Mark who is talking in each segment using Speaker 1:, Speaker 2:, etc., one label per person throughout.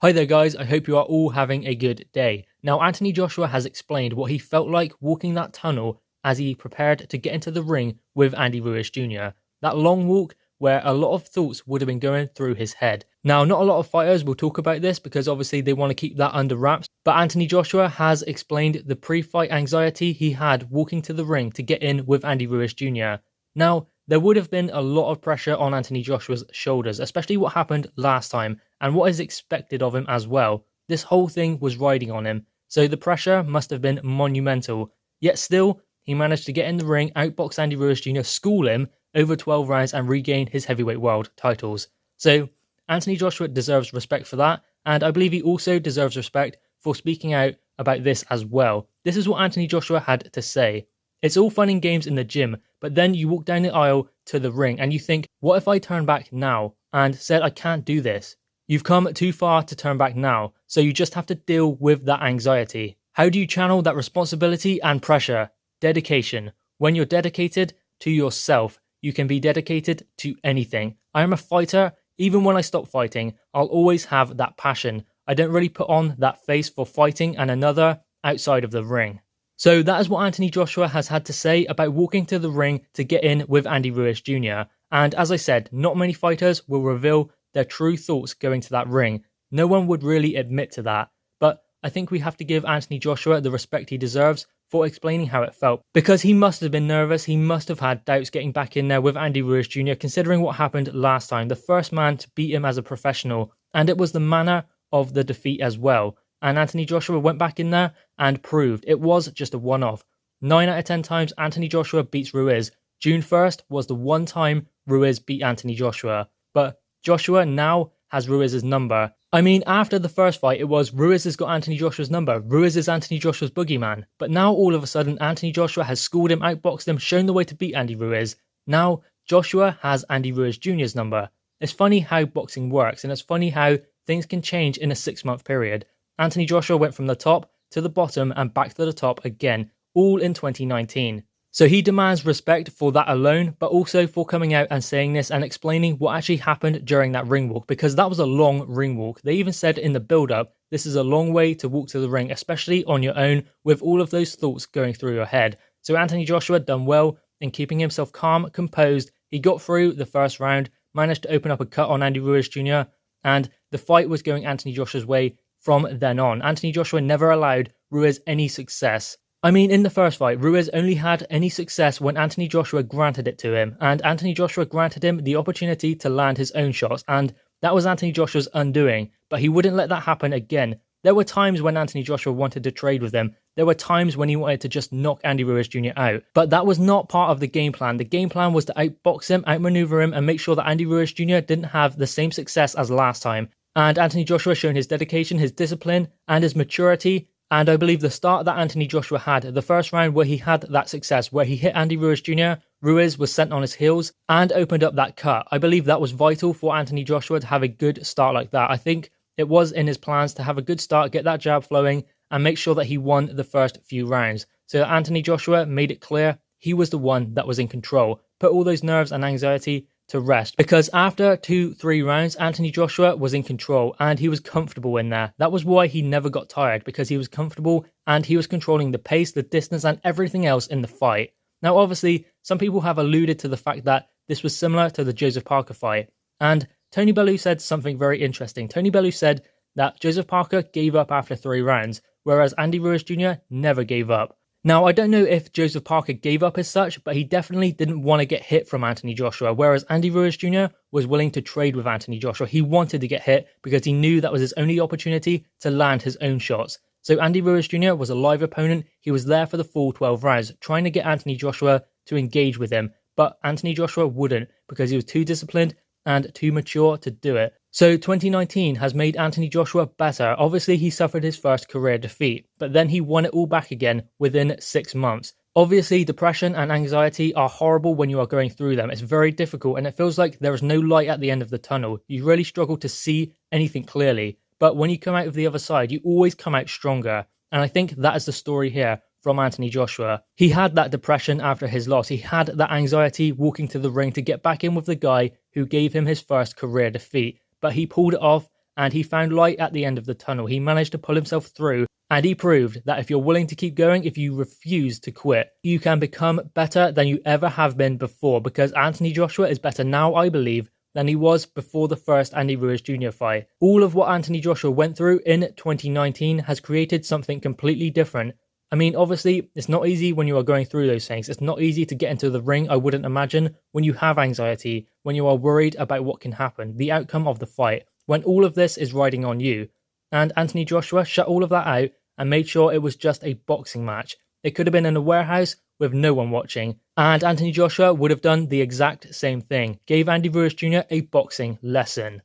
Speaker 1: Hi there guys, I hope you are all having a good day. Now Anthony Joshua has explained what he felt like walking that tunnel as he prepared to get into the ring with Andy Ruiz Jr. That long walk where a lot of thoughts would have been going through his head. Now not a lot of fighters will talk about this because obviously they want to keep that under wraps, but Anthony Joshua has explained the pre-fight anxiety he had walking to the ring to get in with Andy Ruiz Jr. Now, there would have been a lot of pressure on Anthony Joshua's shoulders, especially what happened last time and what is expected of him as well. This whole thing was riding on him, so the pressure must have been monumental. Yet still, he managed to get in the ring, outbox Andy Ruiz Jr., school him over 12 rounds and regain his heavyweight world titles. So, Anthony Joshua deserves respect for that, and I believe he also deserves respect for speaking out about this as well. This is what Anthony Joshua had to say. It's all fun and games in the gym, but then you walk down the aisle to the ring and you think, what if I turn back now and said I can't do this? You've come too far to turn back now, so you just have to deal with that anxiety. How do you channel that responsibility and pressure? Dedication. When you're dedicated to yourself, you can be dedicated to anything. I am a fighter. Even when I stop fighting, I'll always have that passion. I don't really put on that face for fighting and another outside of the ring. So that is what Anthony Joshua has had to say about walking to the ring to get in with Andy Ruiz Jr. And as I said, not many fighters will reveal their true thoughts going to that ring. No one would really admit to that. But I think we have to give Anthony Joshua the respect he deserves for explaining how it felt. Because he must have been nervous, he must have had doubts getting back in there with Andy Ruiz Jr. considering what happened last time. The first man to beat him as a professional. And it was the manner of the defeat as well. And Anthony Joshua went back in there and proved it was just a one-off. 9 out of 10 times Anthony Joshua beats Ruiz. June 1st was the one time Ruiz beat Anthony Joshua. But Joshua now has Ruiz's number. I mean, after the first fight, it was Ruiz has got Anthony Joshua's number. Ruiz is Anthony Joshua's boogeyman. But now all of a sudden, Anthony Joshua has schooled him, outboxed him, shown the way to beat Andy Ruiz. Now, Joshua has Andy Ruiz Jr.'s number. It's funny how boxing works, and it's funny how things can change in a 6-month period. Anthony Joshua went from the top to the bottom and back to the top again, all in 2019. So he demands respect for that alone, but also for coming out and saying this and explaining what actually happened during that ring walk, because that was a long ring walk. They even said in the build-up, this is a long way to walk to the ring, especially on your own with all of those thoughts going through your head. So Anthony Joshua done well in keeping himself calm, composed. He got through the first round, managed to open up a cut on Andy Ruiz Jr., and the fight was going Anthony Joshua's way from then on. Anthony Joshua never allowed Ruiz any success. I mean, in the first fight, Ruiz only had any success when Anthony Joshua granted it to him, and Anthony Joshua granted him the opportunity to land his own shots, and that was Anthony Joshua's undoing, but he wouldn't let that happen again. There were times when Anthony Joshua wanted to trade with him. There were times when he wanted to just knock Andy Ruiz Jr. out, but that was not part of the game plan. The game plan was to outbox him, outmaneuver him, and make sure that Andy Ruiz Jr. didn't have the same success as last time. And Anthony Joshua shown his dedication, his discipline, and his maturity. And I believe the start that Anthony Joshua had, the first round where he had that success, where he hit Andy Ruiz Jr., Ruiz was sent on his heels and opened up that cut. I believe that was vital for Anthony Joshua to have a good start like that. I think it was in his plans to have a good start, get that jab flowing, and make sure that he won the first few rounds. So Anthony Joshua made it clear he was the one that was in control. Put all those nerves and anxiety to rest, because after 2-3 rounds, Anthony Joshua was in control and he was comfortable in there. That was why he never got tired, because he was comfortable and he was controlling the pace, the distance, and everything else in the fight. Now, obviously, some people have alluded to the fact that this was similar to the Joseph Parker fight, and Tony Bellew said something very interesting. Tony Bellew said that Joseph Parker gave up after 3 rounds, whereas Andy Ruiz Jr. never gave up. Now, I don't know if Joseph Parker gave up as such, but he definitely didn't want to get hit from Anthony Joshua, whereas Andy Ruiz Jr. was willing to trade with Anthony Joshua. He wanted to get hit because he knew that was his only opportunity to land his own shots. So Andy Ruiz Jr. was a live opponent. He was there for the full 12 rounds, trying to get Anthony Joshua to engage with him, but Anthony Joshua wouldn't because he was too disciplined and too mature to do it. So 2019 has made Anthony Joshua better. Obviously, he suffered his first career defeat, but then he won it all back again within 6 months. Obviously, depression and anxiety are horrible when you are going through them. It's very difficult and it feels like there is no light at the end of the tunnel. You really struggle to see anything clearly, but when you come out of the other side, you always come out stronger. And I think that is the story here from Anthony Joshua. He had that depression after his loss. He had that anxiety walking to the ring to get back in with the guy who gave him his first career defeat. But he pulled it off and he found light at the end of the tunnel. He managed to pull himself through, and he proved that if you're willing to keep going, if you refuse to quit, you can become better than you ever have been before, because Anthony Joshua is better now, I believe, than he was before the first Andy Ruiz Jr. fight. All of what Anthony Joshua went through in 2019 has created something completely different. I mean, obviously, it's not easy when you are going through those things. It's not easy to get into the ring, I wouldn't imagine, when you have anxiety, when you are worried about what can happen, the outcome of the fight, when all of this is riding on you. And Anthony Joshua shut all of that out and made sure it was just a boxing match. It could have been in a warehouse with no one watching, and Anthony Joshua would have done the exact same thing. Gave Andy Ruiz Jr. a boxing lesson.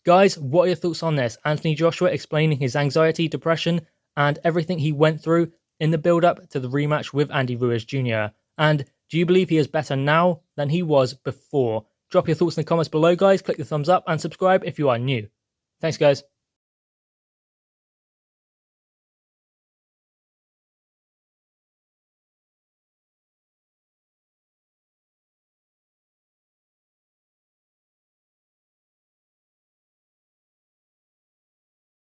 Speaker 1: Guys, what are your thoughts on this? Anthony Joshua explaining his anxiety, depression, and everything he went through in the build-up to the rematch with Andy Ruiz Jr. And do you believe he is better now than he was before? Drop your thoughts in the comments below, guys. Click the thumbs up and subscribe if you are new. Thanks, guys.